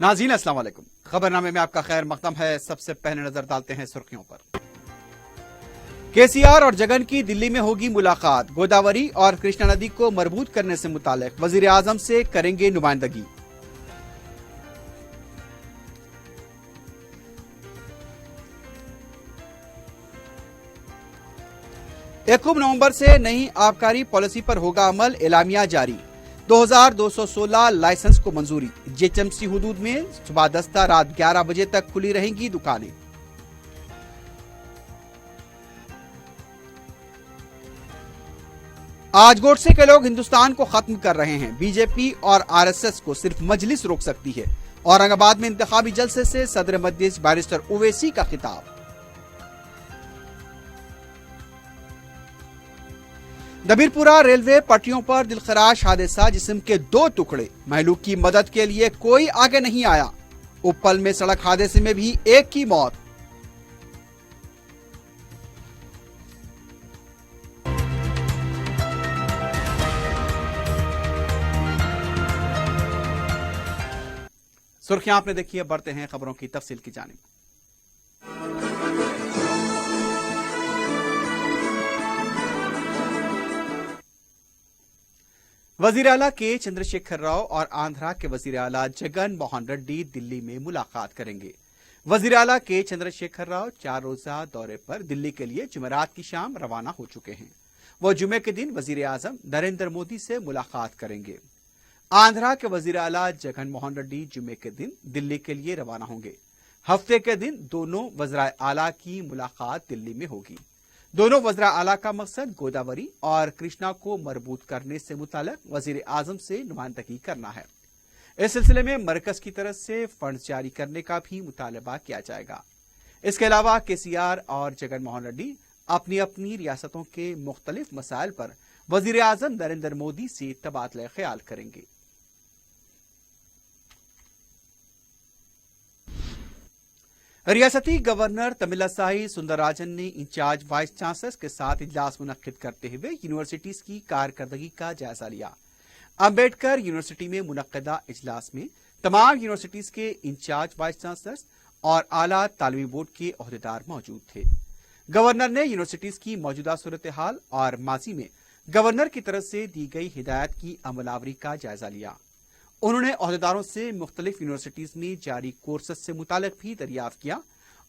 नाज़रीन अस्सलाम वालेकुम। खबरनामे में आपका खैर मकदम है। सबसे पहले नजर डालते हैं सुर्खियों पर। केसीआर और जगन की दिल्ली में होगी मुलाकात। गोदावरी और कृष्णा नदी को मरबूत करने से मुताल्लिक वजीर आजम से करेंगे नुमाइंदगी। एकम नवंबर से नई आबकारी पॉलिसी पर होगा अमल। एलामिया जारी। 2216 लाइसेंस को मंजूरी। जेएचएमसी हुदूद में सुबह 10 रात 11 बजे तक खुली रहेंगी दुकानें। आज गोडसे के लोग हिंदुस्तान को खत्म कर रहे हैं। बीजेपी और आरएसएस को सिर्फ मजलिस रोक सकती है। औरंगाबाद में इंतखाबी जलसे से सदर मजलिस बैरिस्टर ओवैसी का खिताब। दबीरपुरा रेलवे पटरियों पर दिलखराश हादसा। जिस्म के 2 टुकड़े। महलूक की मदद के लिए कोई आगे नहीं आया। उप्पल में सड़क हादसे में भी एक की मौत। सुर्खियां आपने देखी है। बढ़ते हैं खबरों की तफसील की जानिब। वजीर आला के चंद्रशेखर राव और आंध्रा के वजीर आला जगन मोहन रेड्डी दिल्ली में मुलाकात करेंगे। वजीर आला के चंद्रशेखर राव 4 रोजा दौरे पर दिल्ली के लिए जुमेरात की शाम रवाना हो चुके हैं। वो जुमे के दिन वजीर आजम नरेंद्र मोदी से मुलाकात करेंगे। आंध्रा के वजीर आला जगन मोहन रेड्डी जुमे के दिन दिल्ली के लिए रवाना होंगे। हफ्ते के दिन दोनों वज़राए आला की मुलाकात दिल्ली में होगी। दोनों वज़रा आला का मकसद गोदावरी और कृष्णा को मरबूत करने से मुताल्लिक वजीर आजम से नुमाइंदगी करना है। इस सिलसिले में मरकज की तरफ से फंड जारी करने का भी मुतालबा किया जाएगा। इसके अलावा केसीआर और जगन मोहन रेड्डी अपनी अपनी रियासतों के मुख्तलिफ मसाइल पर वजीर आजम नरेंद्र मोदी से तबादला ख्याल करेंगे। रियासती गवर्नर तमिलसाई सुंदरराजन ने इंचार्ज वाइस चांसलर्स के साथ इजलास मुनक्किद करते हुए यूनिवर्सिटीज की कारकर्दगी का जायजा लिया। अंबेडकर यूनिवर्सिटी में मुनक्किदा इजलास में तमाम यूनिवर्सिटीज के इंचार्ज वाइस चांसलर्स और आला तालीमी बोर्ड के ओहदेदार मौजूद थे। गवर्नर ने यूनिवर्सिटीज की मौजूदा सूरत हाल और माजी में गवर्नर की तरफ से दी गई हिदायत की अमलावरी का जायजा लिया। उन्होंने ओहदेदारों से मुख्तलिफ यूनिवर्सिटीज में जारी कोर्सेस से मुतालिक भी दरियाफ्त किया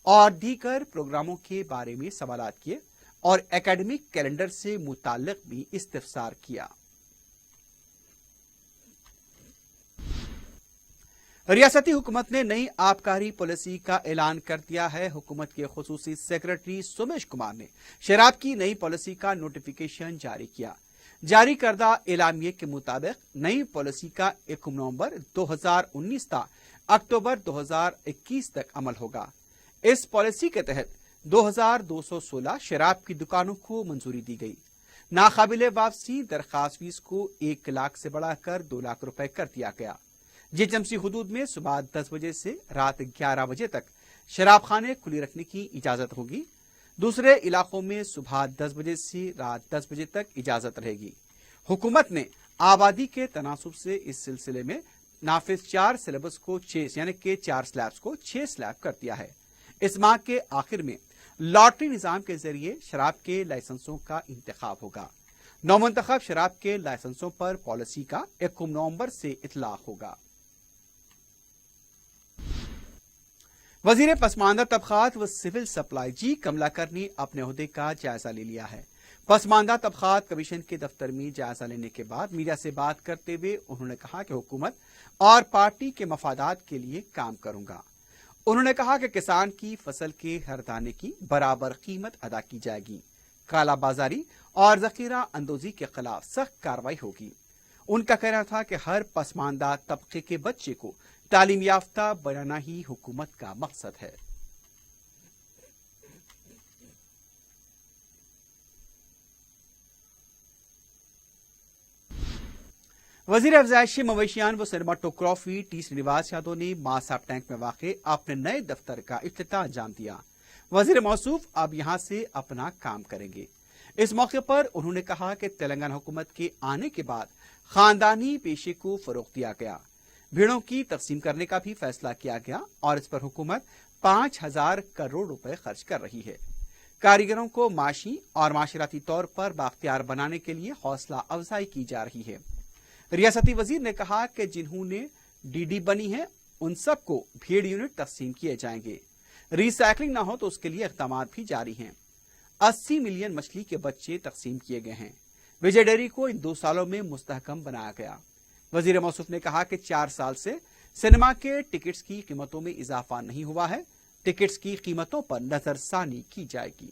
और दीगर प्रोग्रामों के बारे में सवालात किए और एकेडमिक कैलेंडर से मुतालिक भी इस्तिफसार किया। रियासती हुकूमत ने नई आबकारी पॉलिसी का ऐलान कर दिया है। हुकूमत के खुसूसी सेक्रेटरी सोमेश कुमार ने शराब की नई पॉलिसी का नोटिफिकेशन जारी किया। जारी करदा एलामिये के मुताबिक नई पॉलिसी का 1 नवंबर 2019 था अक्टूबर 2021 तक अमल होगा। इस पॉलिसी के तहत 2216 शराब की दुकानों को मंजूरी दी गई। नाकाबिले वापसी दरखास्त फीस को 1 लाख से बढ़ाकर 2 लाख रुपए कर दिया गया। जेएचएमसी हुदूद में सुबह 10 बजे से रात 11 बजे तक शराब खाने खुली रखने की इजाजत होगी। दूसरे इलाकों में सुबह 10 बजे से रात 10 बजे तक इजाजत रहेगी। हुकूमत ने आबादी के तनासुब से इस सिलसिले में नाफिज 4 सिलेबस को 6 यानी कि 4 स्लैब्स को 6 स्लैब कर दिया है। इस माह के आखिर में लॉटरी निजाम के जरिए शराब के लाइसेंसों का इंतखाब होगा। नौमुंतखब शराब के लाइसेंसों पर पॉलिसी का 1 नवंबर से इतलाक होगा। वजीर पसमानदा तबकात व सिविल सप्लाई जी कमलाकर ने अपने ओहदे का जायजा ले लिया है। पसमानदा तबकात कमीशन के दफ्तर में जायजा लेने के बाद मीडिया से बात करते हुए उन्होंने कहा कि हुकूमत और पार्टी के मफादात के लिए काम करूंगा। उन्होंने कहा कि किसान की फसल के हर दाने की बराबर कीमत अदा की जाएगी। कालाबाजारी और जखीरा अंदोजी के खिलाफ सख्त कार्रवाई होगी। उनका कहना था कि हर पसमानदा तबके के बच्चे को तालीम याफ्ता बनाना ही हुकूमत का मकसद है। वजीर अफजाइशी मवेशियान व सिनेमाटोग्राफी टी श्रीनिवास यादव ने मासाब टैंक में वाक़े अपने नए दफ्तर का इफ्तिताह अंजाम दिया। वजीर मौसूफ अब यहां से अपना काम करेंगे। इस मौके पर उन्होंने कहा कि तेलंगाना हुकूमत के आने के बाद खानदानी पेशे को फरोग दिया गया। भीड़ों की तकसीम करने का भी फैसला किया गया और इस पर हुकूमत 5,000 करोड़ रुपए खर्च कर रही है। कारीगरों को माशी और माशराती तौर पर बाख्तियार बनाने के लिए हौसला अफजाई की जा रही है। रियासती वजीर ने कहा कि जिन्होंने डीडी बनी है उन सबको भीड़ यूनिट तकसीम किए जाएंगे। रिसाइकलिंग ना हो तो उसके लिए इक़दाम भी जारी हैं। 80 मिलियन मछली के बच्चे तकसीम किए गए हैं। विजय डेयरी को इन 2 सालों में मुस्तहकम बनाया गया। वजीर मौसूफ ने कहा कि 4 साल से सिनेमा के टिकट्स की कीमतों में इजाफा नहीं हुआ है। टिकट्स की कीमतों पर नजरसानी की जाएगी।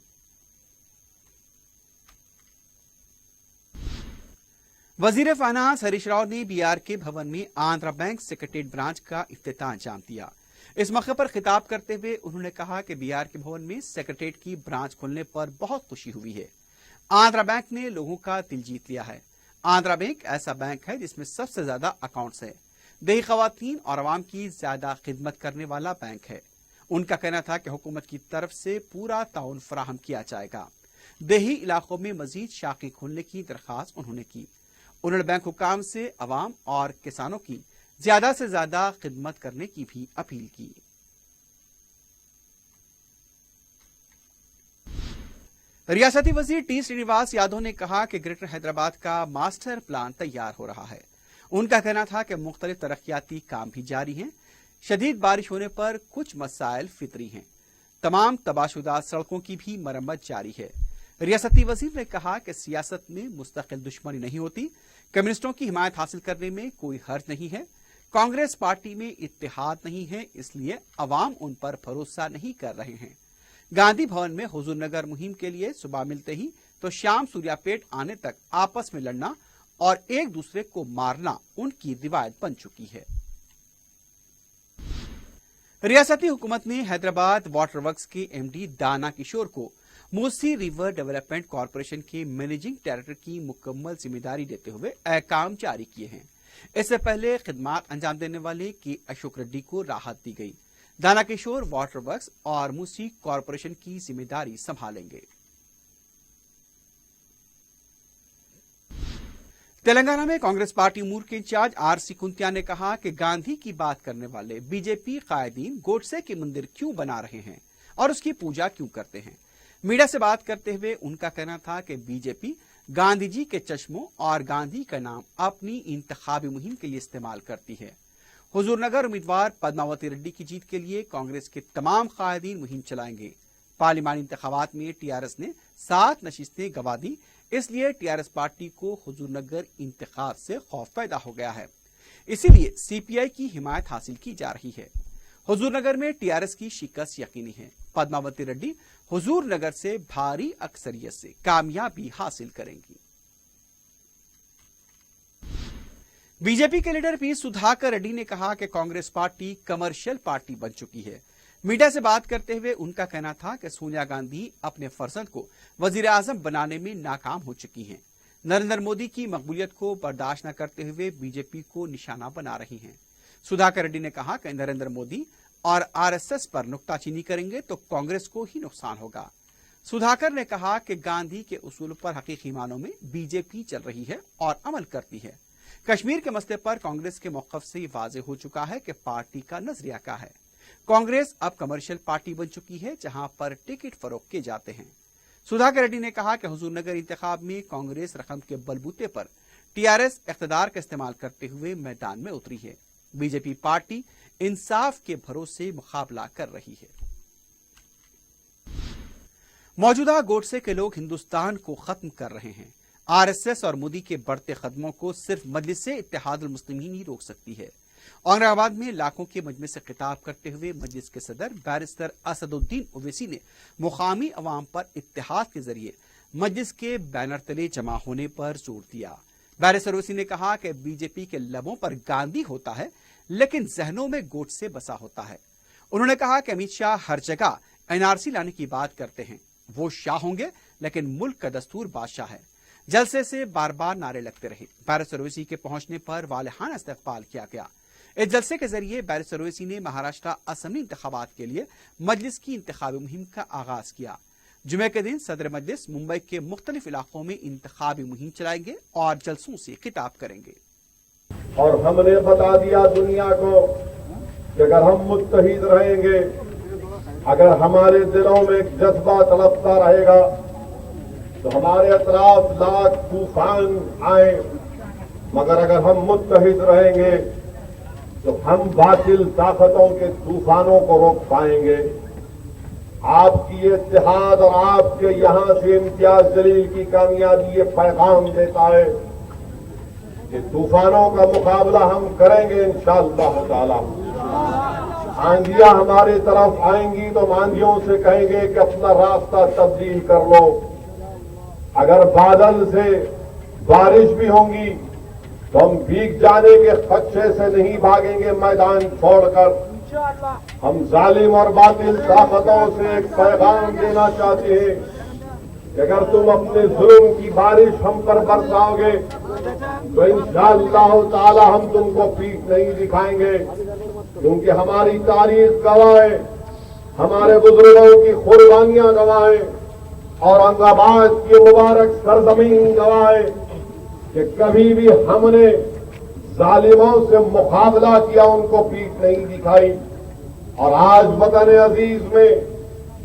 वजीर फाइनेंस हरीश राव ने बीआरके भवन में आंध्रा बैंक सेक्रेटरीट ब्रांच का इफ्तिताह अंजाम दिया। इस मौके पर खिताब करते हुए उन्होंने कहा कि बीआरके भवन में सेक्रेटरीट की ब्रांच खुलने पर बहुत खुशी हुई है। आंध्रा बैंक ने लोगों का दिल जीत लिया है। आंध्रा बैंक ऐसा बैंक है जिसमें सबसे ज्यादा अकाउंट्स है। देही खवातीन और अवाम की ज्यादा खिदमत करने वाला बैंक है। उनका कहना था कि हुकूमत की तरफ से पूरा ताउन फराहम किया जाएगा। देही इलाकों में मजीद शाखें खोलने की दरख्वास्त उन्होंने की। उन्होंने बैंक हुकाम से अवाम और किसानों की ज्यादा से ज्यादा खिदमत करने की भी अपील की। रियासती वजीर टी श्रीनिवास यादव ने कहा कि ग्रेटर हैदराबाद का मास्टर प्लान तैयार हो रहा है। उनका कहना था कि मुख्तलिफ तरक्याती काम भी जारी हैं। शदीद बारिश होने पर कुछ मसाइल फितरी हैं। तमाम तबाहशुदा सड़कों की भी मरम्मत जारी है। रियासती वजीर ने कहा कि सियासत में मुस्तकिल दुश्मनी नहीं होती। कम्युनिस्टों की हिमायत हासिल करने में कोई हर्ज नहीं है। कांग्रेस पार्टी में इत्तेहाद नहीं है, इसलिए अवाम उन पर भरोसा नहीं कर रहे हैं। गांधी भवन में हुजूर नगर मुहिम के लिए सुबह मिलते ही तो शाम सूर्यापेट आने तक आपस में लड़ना और एक दूसरे को मारना उनकी रिवायत बन चुकी है। रियासती हुकूमत ने हैदराबाद वाटर वर्क्स के एमडी दाना किशोर को मूसी रिवर डेवलपमेंट कॉरपोरेशन के मैनेजिंग डायरेक्टर की मुकम्मल जिम्मेदारी देते हुए अहकाम जारी किए हैं। इससे पहले खिदमात अंजाम देने वाले के अशोक रेड्डी को राहत दी गई। दाना किशोर वाटर वर्क्स और मूसी कॉरपोरेशन की जिम्मेदारी संभालेंगे। तेलंगाना में कांग्रेस पार्टी उमूर के इंचार्ज आरसी कुंतिया ने कहा कि गांधी की बात करने वाले बीजेपी कायदीन गोडसे के मंदिर क्यों बना रहे हैं और उसकी पूजा क्यों करते हैं। मीडिया से बात करते हुए उनका कहना था कि बीजेपी गांधी जी के चश्मों और गांधी का नाम अपनी इंतखाबी मुहिम के लिए इस्तेमाल करती है। हुजूरनगर उम्मीदवार पद्मावती रेड्डी की जीत के लिए कांग्रेस के तमाम कायदीन मुहिम चलाएंगे। पार्लिमानी इंतखाबात में टीआरएस ने 7 नशिस्तें गंवा दी, इसलिए टीआरएस पार्टी को हुजूरनगर इंतखाब से खौफ पैदा हो गया है। इसीलिए सीपीआई की हिमायत हासिल की जा रही है। हुजूरनगर में टीआरएस की शिकस्त यकीनी है। पद्मावती रेड्डी हुजूरनगर से भारी अक्सरियत से कामयाबी हासिल करेंगी। बीजेपी के लीडर पी सुधाकर रेड्डी ने कहा कि कांग्रेस पार्टी कमर्शियल पार्टी बन चुकी है। मीडिया से बात करते हुए उनका कहना था कि सोनिया गांधी अपने फर्जंद को वजीर आजम बनाने में नाकाम हो चुकी हैं। नरेंद्र मोदी की मकबूलियत को बर्दाश्त न करते हुए बीजेपी को निशाना बना रही हैं। सुधाकर रेड्डी ने कहा कि नरेंद्र मोदी और आरएसएस पर नुक्ताचीनी करेंगे तो कांग्रेस को ही नुकसान होगा। सुधाकर ने कहा कि गांधी के उसूल पर हकीकी मानों में बीजेपी चल रही है और अमल करती है। कश्मीर के मसले पर कांग्रेस के मौक़िफ़ से वाज़ेह हो चुका है कि पार्टी का नजरिया क्या है। कांग्रेस अब कमर्शियल पार्टी बन चुकी है जहां पर टिकट फरोख्त किए जाते हैं। सुधाकर रेड्डी ने कहा कि हुजूरनगर इंतखाब में कांग्रेस रकम के बलबूते पर टीआरएस इख्तिदार का इस्तेमाल करते हुए मैदान में उतरी है। बीजेपी पार्टी इंसाफ के भरोसे मुकाबला कर रही है। मौजूदा गोडसे के लोग हिंदुस्तान को खत्म कर रहे हैं। आरएसएस और मोदी के बढ़ते कदमों को सिर्फ मजलिस इत्तेहादुल मुस्लिमीन ही रोक सकती है। औरंगाबाद में लाखों के मजमे से खिताब करते हुए मजलिस के सदर बैरिस्टर असदुद्दीन ओवैसी ने मुकामी अवाम पर इत्तेहाद के जरिए मजलिस के बैनर तले जमा होने पर जोर दिया। बैरिस्टर ओवैसी ने कहा कि बीजेपी के लबों पर गांधी होता है लेकिन जहनों में गोडसे बसा होता है। उन्होंने कहा कि अमित शाह हर जगह एनआरसी लाने की बात करते हैं। वो शाह होंगे लेकिन मुल्क का दस्तूर बादशाह है। जलसे से बार बार नारे लगते रहे। बैरिस्टर ओवैसी के पहुंचने पर वालिहाना इस्तकबाल किया गया। इस जलसे के जरिए बैरिस्टर ओवैसी ने महाराष्ट्र असेंबली इंतखाबात के लिए मजलिस की इंतखाबी मुहिम का आगाज किया। जुमे के दिन सदर मजलिस मुंबई के मुख्तलिफ इलाकों में इंतखाबी मुहिम चलाएंगे और जलसों से खिताब करेंगे। اور ہم نے بتا دیا دنیا کو کہ اگر ہم متحد رہیں گے، اگر ہمارے دلوں میں ایک جذبہ تڑپتا رہے گا تو ہمارے اطراف لاکھ طوفان آئیں، مگر اگر ہم متحد رہیں گے تو ہم باطل طاقتوں کے طوفانوں کو روک پائیں گے۔ آپ کی یہ اتحاد اور آپ کے یہاں سے امتیاز جلیل کی کامیابی یہ پیغام دیتا ہے کہ طوفانوں کا مقابلہ ہم کریں گے انشاءاللہ تعالی۔ آندھیاں ہماری طرف آئیں گی تو ہم آندھیوں سے کہیں گے کہ اپنا راستہ تبدیل کر لو۔ اگر بادل سے بارش بھی ہوں گی تو ہم بھیگ جانے کے خدشے سے نہیں بھاگیں گے میدان چھوڑ کر۔ ہم ظالم اور باطل طاقتوں سے ایک پیغام دینا چاہتے ہیں کہ اگر تم اپنے ظلم کی بارش ہم پر برساؤ گے تو انشاءاللہ تعالی ہم تم کو پیٹھ نہیں دکھائیں گے، کیونکہ ہماری تاریخ گواہ ہے، ہمارے بزرگوں کی قربانیاں گواہ ہیں، اورنگ آباد کی مبارک سرزمین گواہ ہے کہ کبھی بھی ہم نے ظالموں سے مقابلہ کیا، ان کو پیٹھ نہیں دکھائی۔ اور آج وطن عزیز میں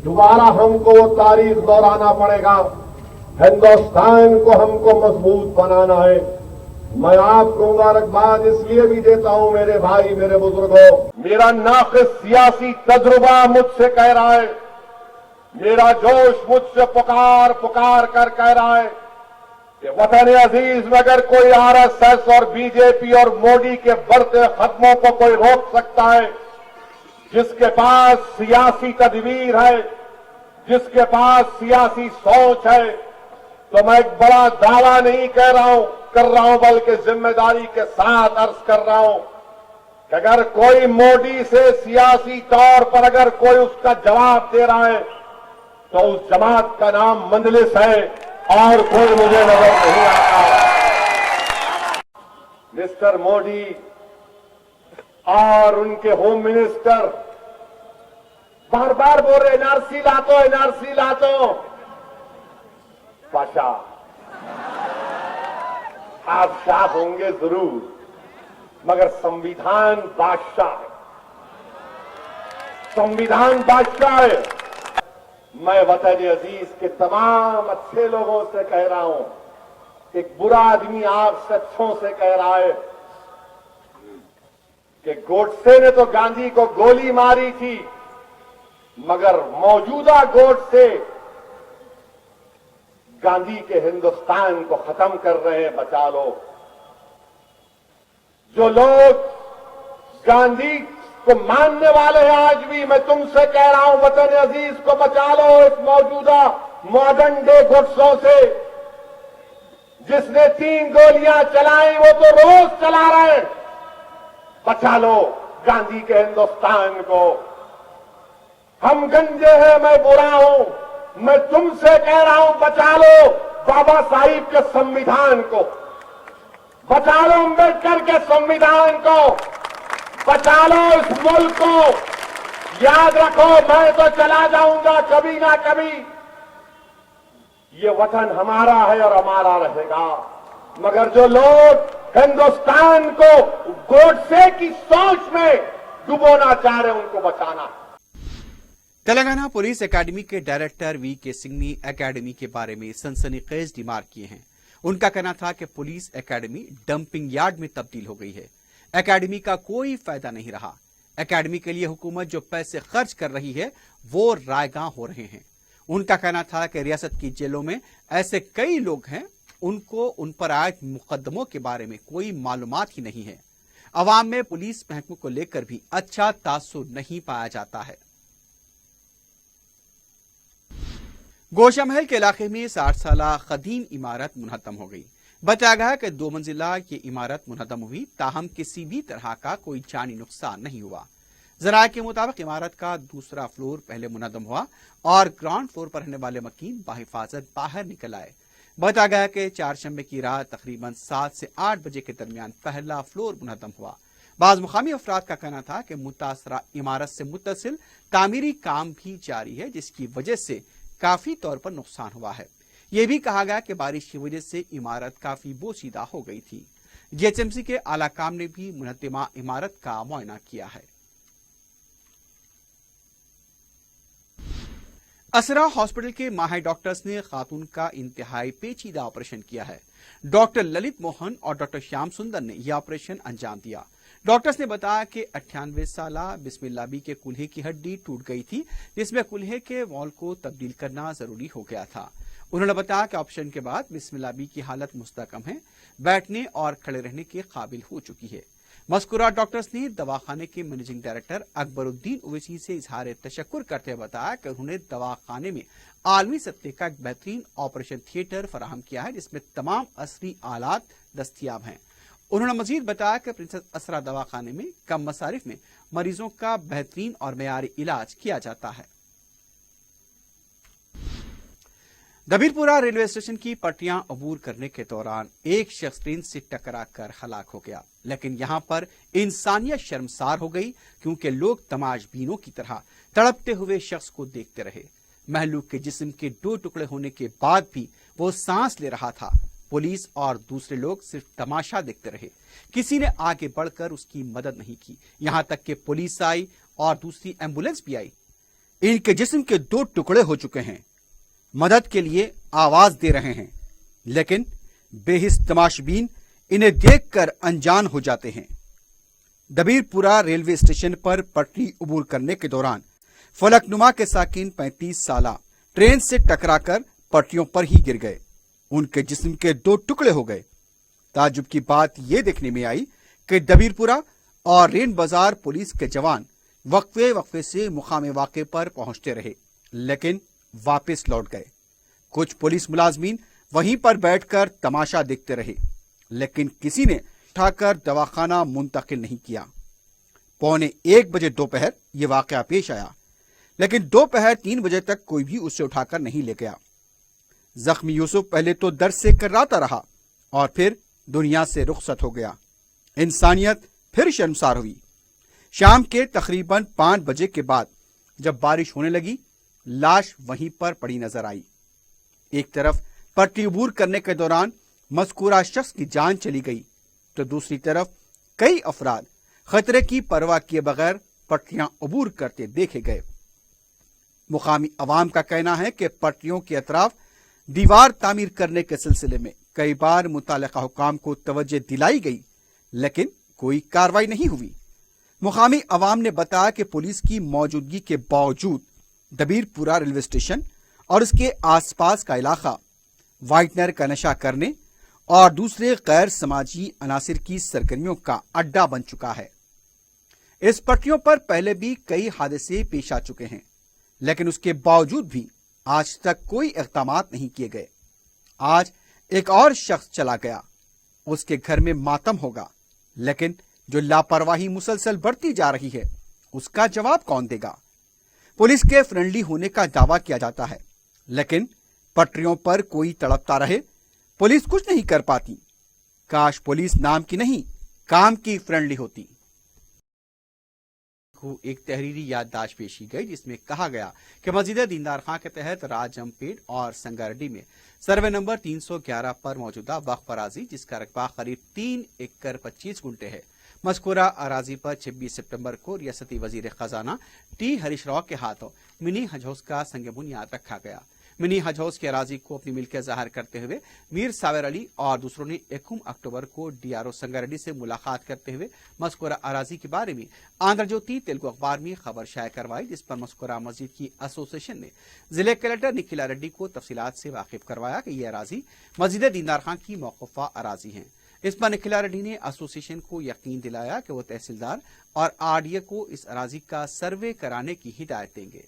دوبارہ ہم کو وہ تاریخ دہرانا پڑے گا، ہندوستان کو ہم کو مضبوط بنانا ہے۔ میں آپ کو مبارکباد اس لیے بھی دیتا ہوں میرے بھائی، میرے بزرگوں، میرا ناقص سیاسی تجربہ مجھ سے کہہ رہا ہے، میرا جوش مجھ سے پکار کر کہہ رہا ہے کہ وطن عزیز میں اگر کوئی RSS اور BJP اور مودی کے بڑھتے قدموں کو کوئی روک سکتا ہے، جس کے پاس سیاسی تدبیر ہے، جس کے پاس سیاسی سوچ ہے، تو میں ایک بڑا دعویٰ نہیں کر رہا ہوں بلکہ ذمہ داری کے ساتھ عرض کر رہا ہوں کہ اگر کوئی مودی سے سیاسی طور پر اگر کوئی اس کا جواب دے رہا ہے تو اس جماعت کا نام مجلس ہے اور کوئی مجھے نظر نہیں آتا۔ مسٹر مودی اور ان کے ہوم منسٹر بار بار بول رہے NRC لاتو NRC لاتو، پاشا آپ شاہ ہوں گے ضرور، مگر سمویدھان بادشاہ ہے، سمویدھان بادشاہ ہے۔ میں وطن عزیز کے تمام اچھے لوگوں سے کہہ رہا ہوں، ایک برا آدمی آپ سے اچھوں سے کہہ رہا ہے کہ گوڈسے نے تو گاندھی کو گولی ماری تھی، مگر موجودہ گوڈسے گاندھی کے ہندوستان کو ختم کر رہے ہیں، بچا لو۔ جو لوگ گاندھی کو ماننے والے ہیں آج بھی، میں تم سے کہہ رہا ہوں وطن عزیز کو بچا لو اس موجودہ ماڈرن ڈے گوڈسوں سے۔ جس نے 3 گولیاں چلائیں وہ تو روز چلا رہے ہیں، بچا لو گاندھی کے ہندوستان کو۔ ہم گنجے ہیں، میں برا ہوں، میں تم سے کہہ رہا ہوں بچا لو بابا صاحب کے سمویدھان کو، بچا لو امبیڈکر کے سمویدھان کو، بچا لو اس ملک کو۔ یاد رکھو میں تو چلا جاؤں گا کبھی نہ کبھی، یہ وطن ہمارا ہے اور ہمارا رہے گا، مگر جو لوگ ہندوستان کو گوڈسے کی سوچ میں ڈبونا چاہ رہے ہیں ان کو بچانا۔ تلنگانہ پولیس اکیڈمی کے ڈائریکٹر VK سنگھ نے اکیڈمی کے بارے میں سنسنی خیز ریمارک کیے ہیں۔ ان کا کہنا تھا کہ پولیس اکیڈمی ڈمپنگ یارڈ میں تبدیل ہو گئی ہے، اکیڈمی کا کوئی فائدہ نہیں رہا۔ اکیڈمی کے لیے حکومت جو پیسے خرچ کر رہی ہے وہ رائے گاں ہو رہے ہیں۔ ان کا کہنا تھا کہ ریاست کی جیلوں میں ایسے کئی لوگ ہیں ان پر عائد مقدموں کے بارے میں کوئی معلومات ہی نہیں ہے۔ عوام میں پولیس محکمے کو لے کر بھی اچھا تاثر نہیں پایا جاتا ہے۔ گوشا محل کے علاقے میں 60 سالہ قدیم عمارت منہدم ہو گئی۔ بتایا گیا کہ 2 منزلہ یہ عمارت منہدم ہوئی، تاہم کسی بھی طرح کا کوئی جانی نقصان نہیں ہوا۔ ذرائع کے مطابق عمارت کا دوسرا فلور پہلے منہدم ہوا اور گراؤنڈ فلور پر رہنے والے مکین بحفاظت باہر نکل آئے۔ بتایا گیا کہ چہارشنبے کی رات تقریباً 7 سے 8 بجے کے درمیان پہلا فلور منہدم ہوا۔ بعض مقامی افراد کا کہنا تھا کہ متاثرہ عمارت سے متصل تعمیری کام بھی جاری ہے، جس کی وجہ سے کافی طور پر نقصان ہوا ہے۔ یہ بھی کہا گیا کہ بارش کی وجہ سے عمارت کافی بوسیدہ ہو گئی تھی۔ जीएचएमसी के आला काम ने भी मुनहत्तिमा इमारत का मुआयना किया है। असरा हॉस्पिटल के माहिर डॉक्टर्स ने खातून का इंतहाई पेचीदा ऑपरेशन किया है। डॉक्टर ललित मोहन और डॉक्टर श्याम सुंदर ने यह ऑपरेशन अंजाम दिया। डॉक्टर्स ने बताया कि 98 साला बिस्मिल्लाह बी के कुल्हे की हड्डी टूट गई थी, जिसमें कुल्हे के वॉल को तब्दील करना जरूरी हो गया था। उन्होंने बताया कि ऑपरेशन के बाद बिस्मिल्लाह बी की हालत मुस्तकम है, बैठने और खड़े रहने के काबिल हो चुकी है। मस्कुरा डॉक्टर्स ने दवाखाने के मैनेजिंग डायरेक्टर अकबरुद्दीन ओवैसी से इजहार तशक्कुर करते हुए बताया कि उन्होंने दवाखाने में आलमी सत्ते का एक बेहतरीन ऑपरेशन थिएटर फराहम किया है, जिसमें तमाम असरी आलात दस्तयाब हैं। उन्होंने मजीद बताया कि प्रिंसेस असरा दवाखाने में कम मसारिफ में मरीजों का बेहतरीन और मेयारी इलाज किया जाता है। दबीरपुरा रेलवे स्टेशन की पटरियां अबूर करने के दौरान एक शख्स ट्रेन से टकरा कर हलाक हो गया, लेकिन यहां पर इंसानियत शर्मसार हो गई क्योंकि लोग तमाशबीनों की तरह तड़पते हुए शख्स को देखते रहे। महलूक के जिस्म के 2 टुकड़े होने के बाद भी वो सांस ले रहा था। पुलिस और दूसरे लोग सिर्फ तमाशा देखते रहे, किसी ने आगे बढ़कर उसकी मदद नहीं की। यहां तक कि पुलिस आई और दूसरी एम्बुलेंस भी आई। इनके जिस्म के 2 टुकड़े हो चुके हैं, मदद के लिए आवाज दे रहे हैं, लेकिन बेहिस तमाशबीन इन्हें देखकर अनजान हो जाते हैं। दबीरपुरा रेलवे स्टेशन पर पटरी अबूर करने के दौरान फलकनुमा के साकिन 35 साला ट्रेन से टकराकर पटरियों पर ही गिर गए। उनके जिस्म के 2 टुकड़े हो गए। ताजुब की बात यह देखने में आई कि दबीरपुरा और रेन बाजार पुलिस के जवान वक्फे वक्फे से मुकाम वाक़े पर पहुंचते रहे, लेकिन वापस लौट गए। कुछ पुलिस मुलाजमीन वहीं पर बैठकर तमाशा देखते रहे, लेकिन किसी ने उठाकर दवाखाना मुंतकिल नहीं किया। 1:15 बजे दोपहर यह वाकया पेश आया, लेकिन दोपहर 3 बजे तक कोई भी उसे उठाकर नहीं ले गया। जख्मी यूसुफ पहले तो दर्द से कर्राता रहा और फिर दुनिया से रुखसत हो गया। इंसानियत फिर शर्मसार हुई। शाम के तकरीबन 5 बजे के बाद जब बारिश होने लगी, लाश वहीं पर पड़ी नजर आई। एक तरफ पटरी अबूर करने के दौरान मज़कूरा शख्स की जान चली गई, तो दूसरी तरफ कई अफराद खतरे की परवाह किए बगैर पटरियां अबूर करते देखे गए। मुकामी अवाम का कहना है कि पटरियों के अतराफ दीवार तामीर करने के सिलसिले में कई बार मुतालिका हुकाम को तवज्जो दिलाई गई, लेकिन कोई कार्रवाई नहीं हुई। मुकामी अवाम ने बताया कि पुलिस की मौजूदगी के बावजूद दबीरपुरा रेलवे स्टेशन और उसके आसपास का इलाका व्हाइटनर का नशा करने और दूसरे गैर समाजी अनासिर की सरगर्मियों का अड्डा बन चुका है। इस पटरियों पर पहले भी कई हादसे पेश आ चुके हैं, लेकिन उसके बावजूद भी आज तक कोई इक़दामात नहीं किए गए। आज एक और शख्स चला गया, उसके घर में मातम होगा, लेकिन जो लापरवाही मुसलसल बढ़ती जा रही है उसका जवाब कौन देगा? पुलिस के फ्रेंडली होने का दावा किया जाता है, लेकिन पटरियों पर कोई तड़पता रहे, पुलिस कुछ नहीं कर पाती। काश पुलिस नाम की नहीं, काम की फ्रेंडली होती। को एक तहरीरी याददाश्त पेश की गई, जिसमें कहा गया कि मस्जिद दीनदार खां के तहत राजमपेट और संगारेड्डी में सर्वे नंबर 311 पर मौजूदा वक्फ अराजी, जिसका रकबा करीब 3 एकड़ 25 गुंटे है, मज़कूरा अराजी पर 26 सितंबर को रियासती वजीर खजाना टी हरीश राव के हाथों मिनी हज हाउस का संग बुनियाद रखा गया। मिनी हज हाउस की अराजी को अपनी मिल्कियत जाहिर करते हुए मीर सावेर अली और दूसरों ने 1 अक्टूबर को डीआरओ संगारेड्डी से मुलाकात करते हुए मज़कूरा अराजी के बारे में आंध्र ज्योति तेलुगु अखबार में खबर शाया करवाई, जिस पर मज़कूरा मस्जिद की एसोसिएशन ने जिले कलेक्टर निखिला रेड्डी को तफसीलात से वाकिफ करवाया कि यह अराजी मस्जिद दीनदार खां की मौकूफा अराजी है। इस पर निखिला रेड्डी ने एसोसिएशन को यकीन दिलाया कि वो तहसीलदार और आरडीए को इस अराजी का सर्वे कराने की हिदायत देंगे।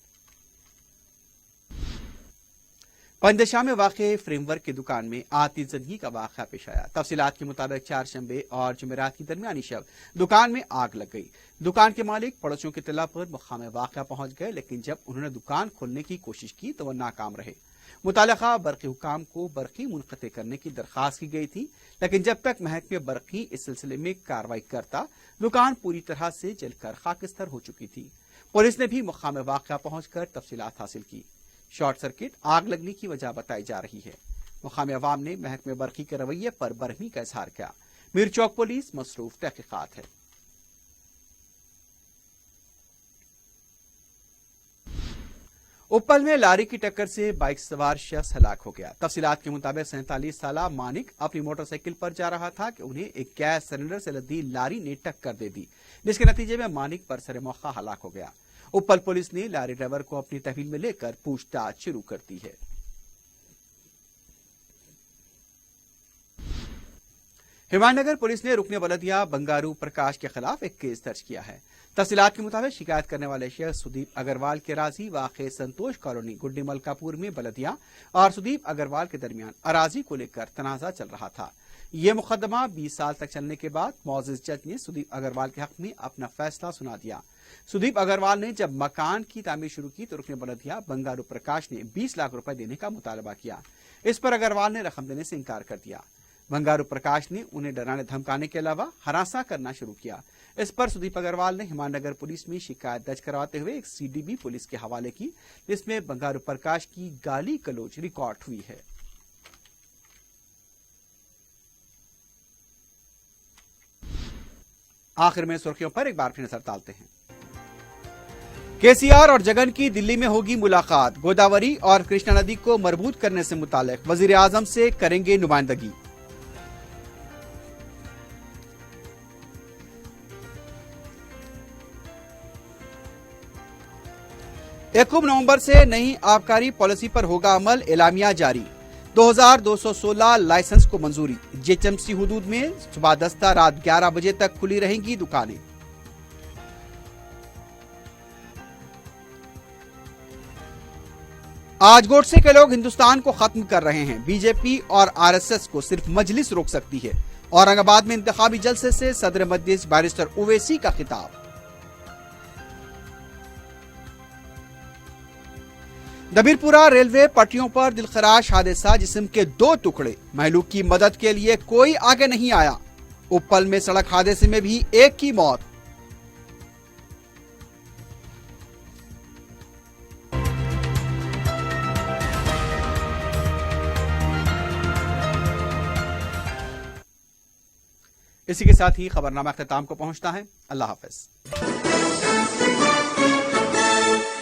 पंजशाह में वाक़े फ्रेमवर्क की दुकान में आतिशबाजी का वाक़या पेश आया। तफसीलात के मुताबिक चारशंबे और जुमेरात की दरमियानी शब दुकान में आग लग गई। दुकान के मालिक पड़ोसियों की इत्तला पर मुकाम वाक़या पहुंच गए, लेकिन जब उन्होंने दुकान खोलने की कोशिश की तो वह नाकाम रहे। मुतालिका बरक़ी हुकाम को बरक़ी मुनक़ते करने की दरख्वास्त की गई थी, लेकिन जब तक महकमे बरक़ी इस सिलसिले में कार्रवाई करता, दुकान पूरी तरह से जलकर खाकिस्तर हो चुकी थी। पुलिस ने भी मुकाम वाक़या पहुंचकर तफसीलात हासिल की। शॉर्ट सर्किट आग लगने की वजह बताई जा रही है। मुकामी अवाम ने महकमे बरक़ी के रवैये पर बरहमी का इजहार किया। मीर चौक पुलिस मसरूफ तहकीकात है। उप्पल में लारी की टक्कर से बाइक सवार शख्स हलाक हो गया। तफसीलात के मुताबिक 47 साला मानिक अपनी मोटरसाइकिल पर जा रहा था कि उन्हें एक गैस सिलेंडर से लदी लारी ने टक्कर दे दी, जिसके नतीजे में मानिक पर सरे मौका हलाक हो गया। उप्पल पुलिस ने लारी ड्राइवर को अपनी तहवील में लेकर पूछताछ शुरू कर दी है। हिमायतनगर पुलिस ने रुकने बलदिया बंगारू प्रकाश के खिलाफ एक केस दर्ज किया है। तफसीलात के मुताबिक शिकायत करने वाले शख्स सुदीप अग्रवाल के राजी वाक़े संतोष कॉलोनी गुड्डी मलकापुर में बलदिया और सुदीप अग्रवाल के दरमियान अराजी को लेकर तनाजा चल रहा था। यह मुकदमा 20 साल तक चलने के बाद मौजूद जज ने सुदीप अग्रवाल के हक में अपना फैसला सुना दिया। सुदीप अग्रवाल ने जब मकान की तामीर शुरू की तो रुकने बलदिया बंगारू प्रकाश ने 20 लाख रुपए देने का मुतालबा किया। इस पर अग्रवाल ने रकम देने से इनकार कर दिया। बंगारू प्रकाश ने उन्हें डराने धमकाने के अलावा हरासा करना शुरू किया। इस पर सुदीप अग्रवाल ने हिमायतनगर पुलिस में शिकायत दर्ज करवाते हुए एक सीडीबी पुलिस के हवाले की, जिसमें बंगारू प्रकाश की गाली गलौज रिकॉर्ड हुई है। आखिर में सुर्खियों पर एक बार फिर नजर डालते हैं। केसीआर और जगन की दिल्ली में होगी मुलाकात। गोदावरी और कृष्णा नदी को मरबूत करने से मुताल्लिक वजीर आजम से करेंगे नुमाइंदगी। एकम नवंबर से नई आबकारी पॉलिसी पर होगा अमल, एलामिया जारी। 2216 लाइसेंस को मंजूरी। जेएचएमसी हुदूद में सुबह 10 रात 11 बजे तक खुली रहेंगी दुकानें। आज गोडसे के लोग हिंदुस्तान को खत्म कर रहे हैं। बीजेपी और आरएसएस को सिर्फ मजलिस रोक सकती है। औरंगाबाद में इंतखाबी जलसे से सदर मजलिस बैरिस्टर ओवैसी का खिताब। दबीरपुरा रेलवे पटरियों पर दिलखराश हादसा, जिस्म के 2 टुकड़े। महलूक की मदद के लिए कोई आगे नहीं आया। उप्पल में सड़क हादसे में भी एक की मौत। इसी के साथ ही खबरनामा अख्ताम को पहुंचता है। अल्लाह हाफिज।